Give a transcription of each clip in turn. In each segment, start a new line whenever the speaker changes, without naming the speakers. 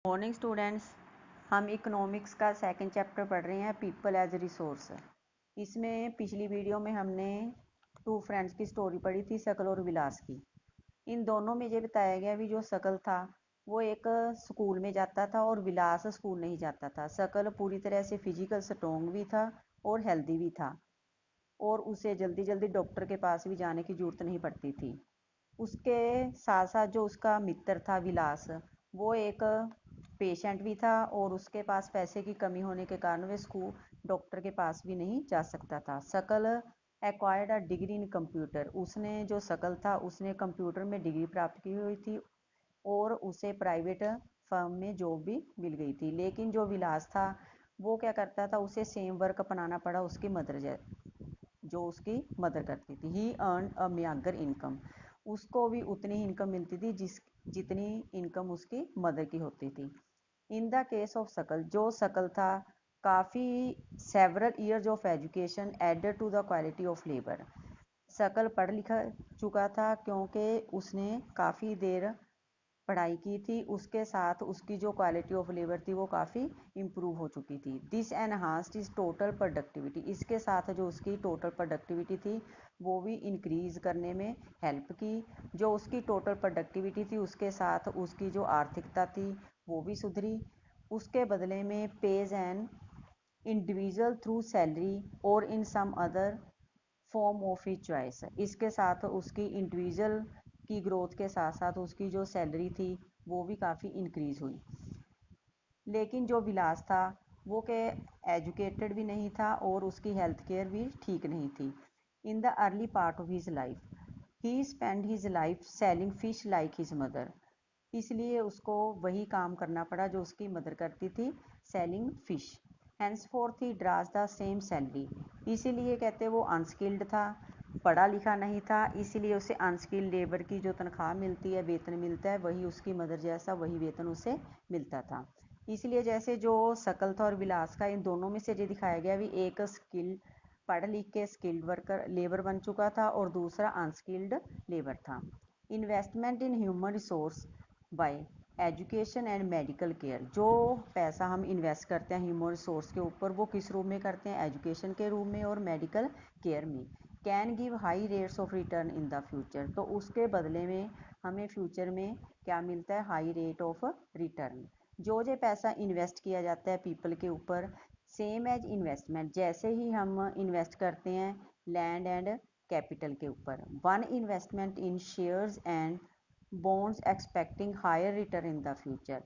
Morning students, हम economics का second chapter पढ़ रहे हैं, पीपल एज रिसोर्स। इसमें पिछली वीडियो में हमने टू फ्रेंड्स की स्टोरी पढ़ी थी, शकल और विलास की। इन दोनों में ये बताया गया भी जो शकल था वो एक स्कूल में जाता था और विलास स्कूल नहीं जाता था। शकल पूरी तरह से फिजिकल स्ट्रोंग भी था और हेल्दी भी था और उसे जल्दी जल्दी डॉक्टर के पास भी जाने की ज़रूरत नहीं पड़ती थी। उसके साथ साथ जो उसका मित्र था विलास, वो एक पेशेंट भी था और उसके पास पैसे की कमी होने के कारण वे स्कूल डॉक्टर के पास भी नहीं जा सकता था। शकल acquired a degree in computer. उसने जो शकल था उसने कंप्यूटर में डिग्री प्राप्त की हुई थी और उसे प्राइवेट फर्म में जॉब भी मिल गई थी। लेकिन जो विलास था वो क्या करता था, उसे सेम वर्क अपनाना पड़ा उसकी मदर जो उसकी मदर करती थी। ही अर्न अ म्यागर इनकम। उसको भी उतनी ही इनकम मिलती थी जितनी इनकम उसकी मदर की होती थी। इन द केस ऑफ शकल, जो शकल था काफ़ी several years of education added to the quality of labour. शकल पढ़ लिखा चुका था क्योंकि उसने काफ़ी देर पढ़ाई की थी, उसके साथ उसकी जो क्वालिटी ऑफ लेबर थी वो काफ़ी इम्प्रूव हो चुकी थी। This enhanced is total productivity. इसके साथ जो उसकी टोटल प्रोडक्टिविटी थी वो भी इंक्रीज करने में हेल्प की। जो उसकी टोटल प्रोडक्टिविटी थी उसके साथ उसकी जो आर्थिकता थी वो भी सुधरी। उसके बदले में pays an individual through salary और in some other form of his choice. इसके साथ उसकी इंडिविजुअल की ग्रोथ के साथ साथ उसकी जो सैलरी थी वो भी काफ़ी इंक्रीज हुई। लेकिन जो विलास था वो के एजुकेटेड भी नहीं था और उसकी हेल्थ केयर भी ठीक नहीं थी। In the early part of his life he spend his life selling fish like his mother. इसलिए उसको वही काम करना पड़ा जो उसकी मदर करती थी, selling fish. Henceforth he draws the same salary. इसीलिए कहते वो अनस्किल्ड था, पढ़ा लिखा नहीं था, इसीलिए उसे अनस्किल्ड लेबर की जो तनख्वाह मिलती है, वेतन मिलता है, वही उसकी मदर जैसा वही वेतन उसे मिलता था। इसलिए जैसे जो शकल था और विलास का, इन दोनों में से ये दिखाया गया भी एक स्किल पढ़ लिख के स्किल्ड वर्कर लेबर बन चुका था और दूसरा अनस्किल्ड लेबर था। Investment in human resource bye education and medical care. जो पैसा हम इन्वेस्ट करते हैं ह्यूमन रिसोर्स के ऊपर वो किस रूप में करते हैं, एजुकेशन के रूप में और मेडिकल केयर में। Can give high rates of return in the future. तो उसके बदले में हमें फ्यूचर में क्या मिलता है, हाई रेट ऑफ रिटर्न। जो पैसा इन्वेस्ट किया जाता है पीपल के ऊपर, सेम एज इन्वेस्टमेंट, जैसे ही हम इन्वेस्ट करते हैं लैंड एंड कैपिटल के ऊपर। One investment in shares and bonds expecting higher return in the future.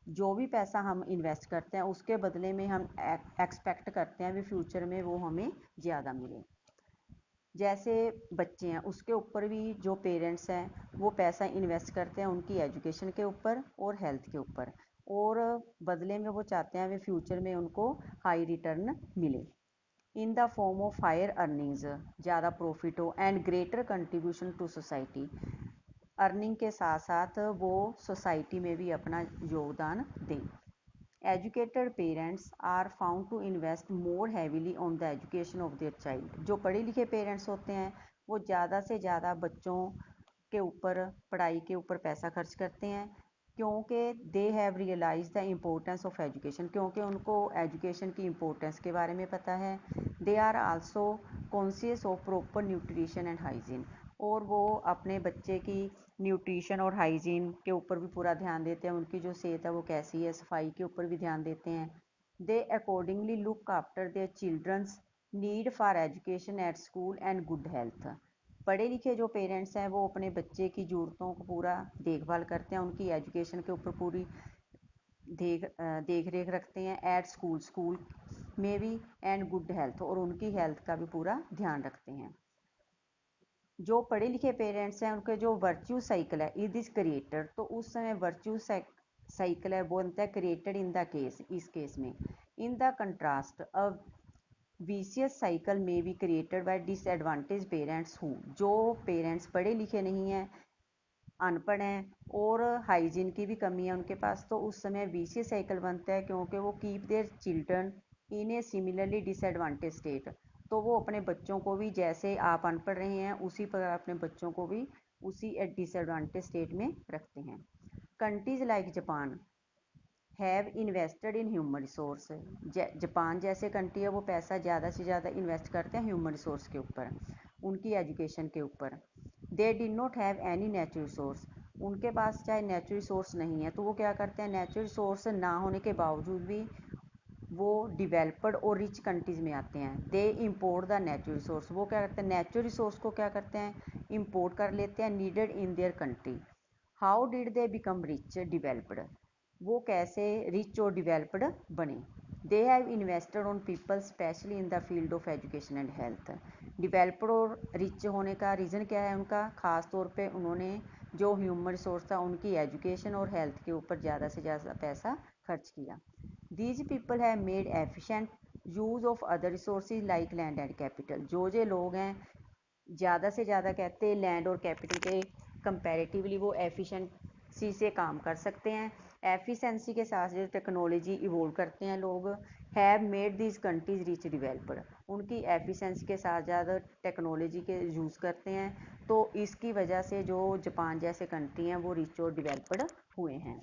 जो भी पैसा हम इन्वेस्ट करते हैं उसके बदले में हम एक्सपेक्ट करते हैं भी फ्यूचर में वो हमें ज़्यादा मिले। जैसे बच्चे हैं उसके ऊपर भी जो पेरेंट्स हैं वो पैसा इन्वेस्ट करते हैं उनकी एजुकेशन के ऊपर और हेल्थ के ऊपर, और बदले में वो चाहते हैं वे फ्यूचर में उनको हाई रिटर्न मिले in the form of higher earnings, ज़्यादा प्रॉफिट हो and greater contribution to society. Earning के साथ साथ वो सोसाइटी में भी अपना योगदान दें। Educated parents are found to invest more heavily on the education of their child. जो पढ़े लिखे पेरेंट्स होते हैं वो ज़्यादा से ज़्यादा बच्चों के ऊपर पढ़ाई के ऊपर पैसा खर्च करते हैं क्योंकि they have realise the importance of education, क्योंकि उनको एजुकेशन की इम्पोर्टेंस के बारे में पता है। They are also conscious of proper nutrition and hygiene, और वो अपने बच्चे की न्यूट्रिशन और हाइजीन के ऊपर भी पूरा ध्यान देते हैं, उनकी जो सेहत है वो कैसी है, सफाई के ऊपर भी ध्यान देते हैं। They accordingly look after their children's need for education at school and good health. पढ़े लिखे जो पेरेंट्स हैं वो अपने बच्चे की ज़रूरतों को पूरा देखभाल करते हैं, उनकी एजुकेशन के ऊपर पूरी देख रेख रखते हैं एट स्कूल, स्कूल में भी, एंड गुड हेल्थ, और उनकी हेल्थ का भी पूरा ध्यान रखते हैं। जो पढ़े लिखे पेरेंट्स हैं उनके जो वर्च्यू साइकिल है इट इज क्रिएटेड, तो उस समय वर्च्यू साइकिल है वो बनता है क्रिएटेड इन द केस, इस केस में। In the contrast a vicious cycle में be created by disadvantage parents who, जो पेरेंट्स पढ़े लिखे नहीं हैं, अनपढ़ हैं और हाइजीन की भी कमी है उनके पास, तो उस समय विशियस साइकिल बनता है क्योंकि वो keep their children in A similarly disadvantage state. तो वो अपने बच्चों को भी, जैसे आप अनपढ़ रहे हैं उसी प्रकार अपने बच्चों को भी उसी डिसएडवांटेज स्टेट में रखते हैं। Countries like Japan have invested in human resource. Japan जैसे कंट्री है वो पैसा ज़्यादा से ज़्यादा इन्वेस्ट करते हैं ह्यूमन रिसोर्स के ऊपर, उनकी एजुकेशन के ऊपर। They did not have any natural resource. उनके पास चाहे नेचुरल रिसोर्स नहीं है तो वो क्या करते हैं, नेचुरल रिसोर्स ना होने के बावजूद भी वो डिवेलप्ड और रिच कंट्रीज़ में आते हैं। दे इम्पोर्ट द नेचुरल रिसोर्स। वो क्या करते हैं, नेचुरल रिसोर्स को क्या करते हैं, इम्पोर्ट कर लेते हैं needed in their country. How did they become rich developed. वो कैसे रिच और डिवेलप्ड बने। They have invested on people specially in the field of education and health. Developed और रिच होने का रीज़न क्या है उनका, ख़ास तौर पे उन्होंने जो ह्यूमन रिसोर्स था उनकी एजुकेशन और हेल्थ के ऊपर ज़्यादा से ज़्यादा पैसा खर्च किया। These people have made efficient use of other resources like land and capital. जो लोग हैं ज़्यादा से ज़्यादा कहते हैं लैंड और कैपिटल के कंपैरेटिवली वो एफिशिएंसी से काम कर सकते हैं। एफिशिएंसी के साथ जो टेक्नोलॉजी इवोल्व करते हैं लोग, have made this countries rich developed. उनकी एफिशिएंसी के साथ ज़्यादा टेक्नोलॉजी के यूज़ करते हैं तो इसकी वजह से जो जापान जैसे कंट्री हैं वो रिच और डिवेलप्ड हुए हैं।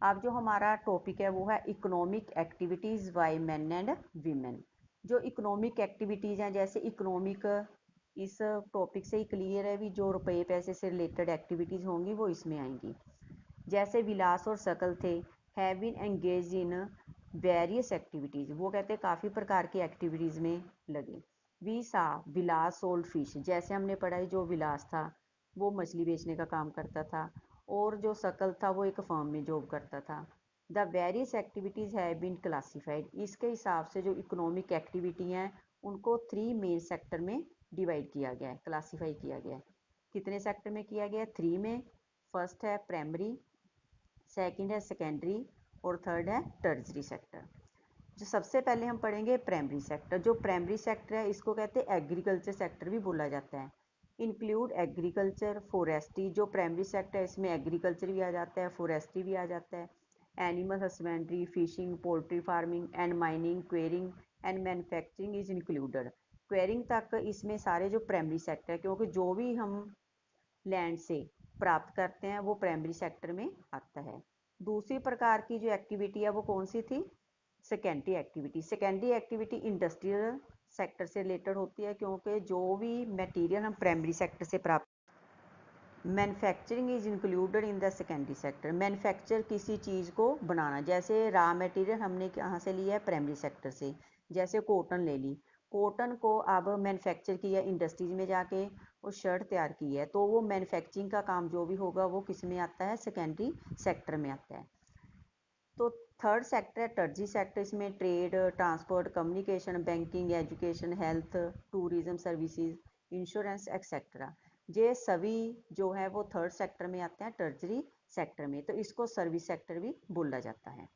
अब जो हमारा टॉपिक है वो है economic activities by men and women. जो इकोनॉमिक एक्टिविटीज़ हैं, जैसे इकोनॉमिक इस टॉपिक से ही क्लियर है भी, जो रुपये पैसे से रिलेटेड एक्टिविटीज़ होंगी वो इसमें आएंगी। जैसे विलास और शकल थे, have been engage in various activities. वो कहते हैं काफ़ी प्रकार की एक्टिविटीज़ में लगे। We saw Vilas sold fish. जैसे हमने पढ़ा है जो विलास था वो मछली बेचने का काम करता था, और जो शकल था वो एक फर्म में जॉब करता था। The various activities have been classified. इसके हिसाब से जो इकोनॉमिक एक्टिविटी हैं उनको 3 मेन सेक्टर में डिवाइड किया गया है, क्लासीफाई किया गया है। कितने सेक्टर में किया गया है, 3 में। फर्स्ट है प्राइमरी, सेकंड है सेकेंडरी और थर्ड है टर्जरी सेक्टर। जो सबसे पहले हम पढ़ेंगे प्राइमरी सेक्टर। जो प्राइमरी सेक्टर है इसको कहते हैं एग्रीकल्चर सेक्टर भी बोला जाता है। Include agriculture, forestry. जो प्राइमरी सेक्टर है इसमें एग्रीकल्चर भी आ जाता है, फॉरेस्ट्री भी आ जाता है, animal husbandry, fishing, poultry farming and mining, quarrying and manufacturing is included. Quarrying तक इसमें सारे जो प्राइमरी सेक्टर है, क्योंकि जो भी हम लैंड से प्राप्त करते हैं वो प्राइमरी सेक्टर में आता है। दूसरी प्रकार की जो एक्टिविटी है वो कौन सी थी, secondary activity. Secondary activity industrial sector से रिलेटेड होती है, क्योंकि जो भी मटेरियल हम प्राइमरी सेक्टर से प्राप्त, manufacturing is included in the secondary sector. Manufacture किसी चीज़ को बनाना, जैसे रा मटेरियल हमने कहाँ से लिया है, प्राइमरी सेक्टर से। जैसे कॉटन ले ली, कॉटन को अब मैन्युफैक्चर किया इंडस्ट्रीज में जाके और शर्ट तैयार की है, तो वो मैन्युफैक्चरिंग का काम जो भी होगा वो किस में आता है, सेकेंडरी सेक्टर में आता है। तो थर्ड सेक्टर है टर्जी सेक्टर। इसमें trade, transport, communication, banking, education, health, tourism services, insurance etcetera, ये सभी जो है वो थर्ड सेक्टर में आते हैं, टर्जरी सेक्टर में। तो इसको सर्विस सेक्टर भी बोला जाता है।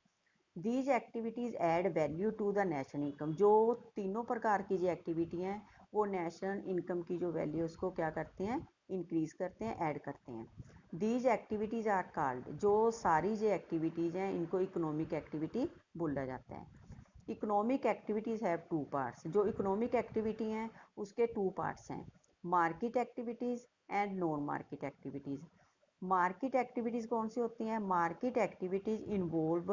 These activities add value to the national income. जो तीनों प्रकार की जो एक्टिविटी हैं वो नेशनल इनकम की जो वैल्यू है उसको क्या करते हैं, इंक्रीज करते हैं, ऐड करते हैं। These activities are called. जो सारी जो एक्टिविटीज़ हैं इनको इकोनॉमिक एक्टिविटी बोला जाता है। Economic activities have 2 parts. जो इकोनॉमिक एक्टिविटी हैं उसके 2 पार्ट्स हैं, market activities and non market activities. Market activities कौन सी होती हैं, market activities involve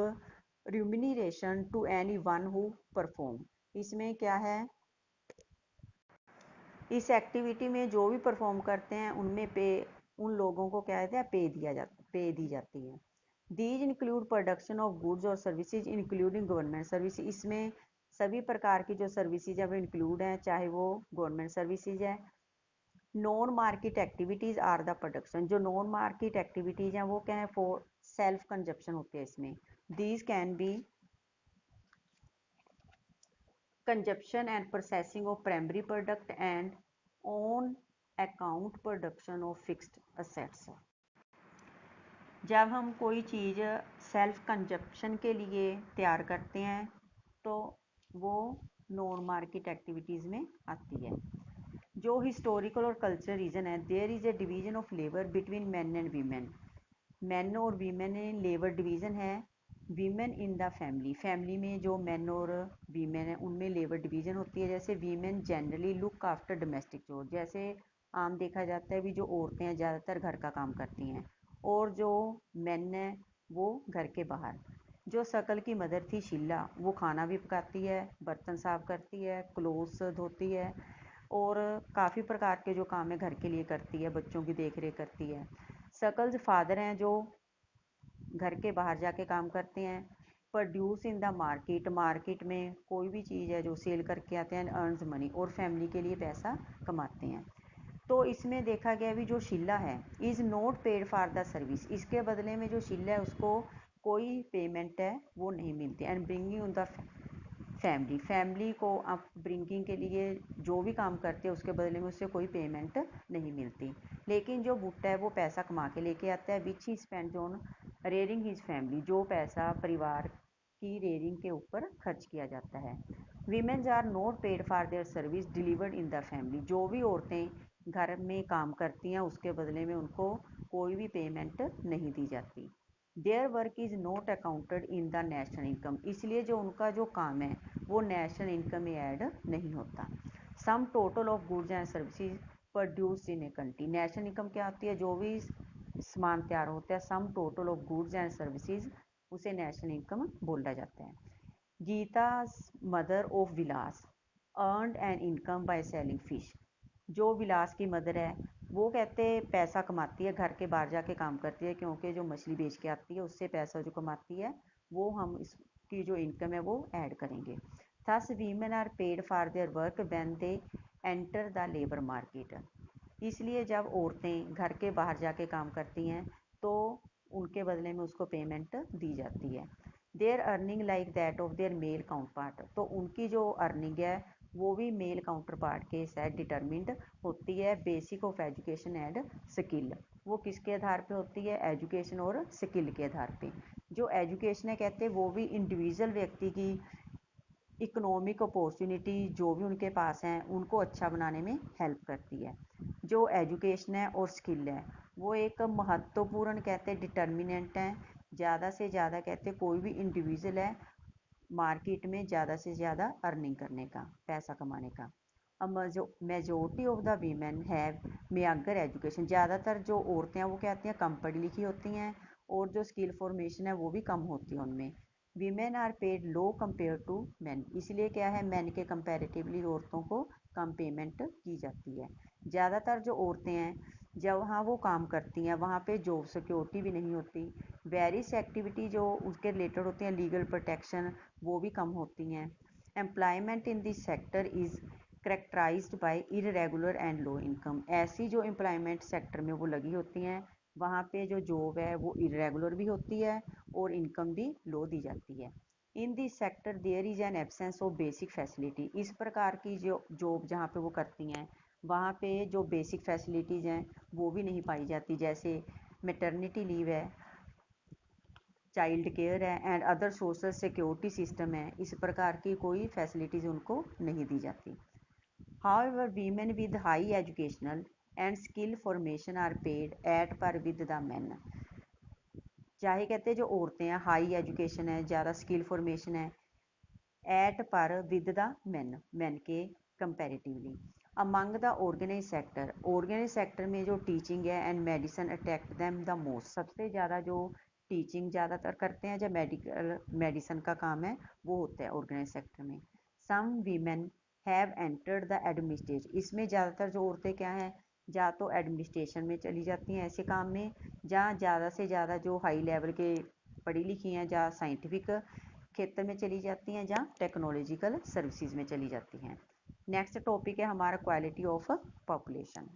remuneration to anyone who perform. इसमें क्या है, इस एक्टिविटी में जो भी परफॉर्म करते हैं उनमें पे, उन लोगों को क्या कहते हैं, पे दी जाती है। These include production of goods और सर्विसेज इंक्लूडिंग गवर्नमेंट सर्विस। इसमें सभी प्रकार की जो सर्विसेज है वो इंक्लूड हैं, चाहे वो गवर्नमेंट सर्विसेज है। Non market activities are the production. जो नॉन मार्केट एक्टिविटीज़ हैं वो क्या है, फॉर सेल्फ कंजप्शन होती है इसमें। These can be consumption and processing of primary product and on account production of fixed assets। जब हम कोई चीज़ सेल्फ कंजप्शन के लिए तैयार करते हैं तो वो नॉन मार्केट एक्टिविटीज़ में आती है। जो हिस्टोरिकल और कल्चरल रीज़न है, there is a division of labour between man and women. Man और वीमेन में लेबर डिवीज़न है। Women in the family, family में जो मैन और वीमेन है उनमें लेबर डिवीज़न होती है। जैसे women generally look after domestic चोर, जैसे आम देखा जाता है भी जो औरतें हैं ज़्यादातर घर का काम करती हैं, और जो मैन है वो घर के बाहर। जो शकल की मदर थी शीला, वो खाना भी पकाती है, बर्तन साफ करती है, क्लोथ्स धोती है और काफ़ी प्रकार के जो काम है घर के लिए करती है, बच्चों की देख रेख करती है। शकल्स फादर हैं जो घर के बाहर जाके काम करते हैं। Produce in the market, market में कोई भी चीज़ है जो सेल करके आते हैं, अर्नस मनी, और फैमिली के लिए पैसा कमाते हैं। तो इसमें देखा गया भी जो शीला है is not paid for the service, इसके बदले में जो शीला है उसको कोई पेमेंट है वो नहीं मिलती। And bringing on the family को आप ब्रिंकिंग के लिए जो भी काम करते हैं उसके बदले में उससे कोई पेमेंट नहीं मिलती। लेकिन जो बुट्टा है वो पैसा कमा के लेके आता है, which he spend on rearing his family, जो पैसा परिवार की रेयरिंग के ऊपर खर्च किया जाता है। Women's are not paid for their service delivered in the family, जो भी औरतें घर में काम करती हैं उसके बदले में उनको कोई भी पेमेंट नहीं दी जाती। Their work is not accounted in the national income, इसलिए जो उनका जो काम है वो नेशनल इनकम में ऐड नहीं होता। Sum total of goods and services produce in a country, national income क्या होती है, जो भी सामान तैयार होता है, sum total of goods and services, उसे नेशनल इनकम बोला जाता है। Gita mother of Vilas earned an income by selling fish, जो विलास की मदर है वो कहते पैसा कमाती है, घर के बाहर जाके काम करती है, क्योंकि जो मछली बेच के आती है उससे पैसा जो कमाती है वो हम इसकी जो इनकम है वो ऐड करेंगे। Thus women are paid for their work when they enter the labour market, इसलिए जब औरतें घर के बाहर जाके काम करती हैं तो उनके बदले में उसको पेमेंट दी जाती है। Their earning like that of their male counterpart, तो उनकी जो अर्निंग है वो भी मेल काउंटर पार्ट के साथ डिटर्मिंड होती है। Basic of education and skill, वो किसके आधार पे होती है, एजुकेशन और स्किल के आधार पे। जो एजुकेशन है कहते हैं वो भी इंडिविजुअल व्यक्ति की इकोनॉमिक अपॉर्चुनिटी जो भी उनके पास हैं उनको अच्छा बनाने में हेल्प करती है। जो एजुकेशन है और स्किल है वो एक महत्वपूर्ण कहते हैं डिटर्मिनेंट हैं, ज़्यादा से ज़्यादा कहते कोई भी इंडिविजुअल है मार्केट में ज़्यादा से ज़्यादा अर्निंग करने का, पैसा कमाने का। अब majority of the women have meagre education, ज़्यादातर जो औरतें हैं वो कहती हैं कम पढ़ी लिखी होती हैं और जो स्किल फॉर्मेशन है वो भी कम होती है उनमें। Women are paid low compare to man, इसलिए क्या है मैन के कंपैरेटिवली औरतों को कम पेमेंट की जाती है। ज़्यादातर जो औरतें हैं जब वहाँ वो काम करती हैं वहाँ पे जॉब सिक्योरिटी भी नहीं होती, वेरियस एक्टिविटी जो उसके रिलेटेड होती हैं, लीगल प्रोटेक्शन वो भी कम होती हैं। Employment in this sector is characterised by irregular and low income, ऐसी जो एम्प्लॉयमेंट सेक्टर में वो लगी होती हैं वहाँ पे जो जॉब है वो इरेगुलर भी होती है और इनकम भी लो दी जाती है। In this sector there is an absence of basic facility, इस प्रकार की जो जॉब जहाँ पे वो करती हैं वहाँ पे जो बेसिक फैसिलिटीज़ हैं वो भी नहीं पाई जाती, जैसे मैटरनिटी लीव है, चाइल्ड केयर है and other social security system है, इस प्रकार की कोई फैसिलिटीज़ उनको नहीं दी जाती। However women with high educational and skill formation are paid at par with the man, चाहे कहते हैं जो औरतें हैं हाई एजुकेशन है, ज़्यादा स्किल फॉर्मेशन है, at par with the man के comparatively. Among the organise sector में जो टीचिंग है and medicine attract them the most, सबसे ज़्यादा जो टीचिंग ज़्यादातर करते हैं, जब मेडिसिन का काम है वो होता है ऑर्गेनाइज सेक्टर में। Some women have entered the administration, इसमें ज़्यादातर जो औरतें क्या हैं या तो एडमिनिस्ट्रेशन में चली जाती हैं ऐसे काम में, जहाँ ज़्यादा से ज़्यादा जो हाई लेवल के पढ़ी लिखी हैं या साइंटिफिक क्षेत्र में चली जाती हैं या टेक्नोलॉजिकल सर्विसेज में चली जाती हैं। नेक्स्ट टॉपिक है हमारा क्वालिटी ऑफ पॉपुलेशन।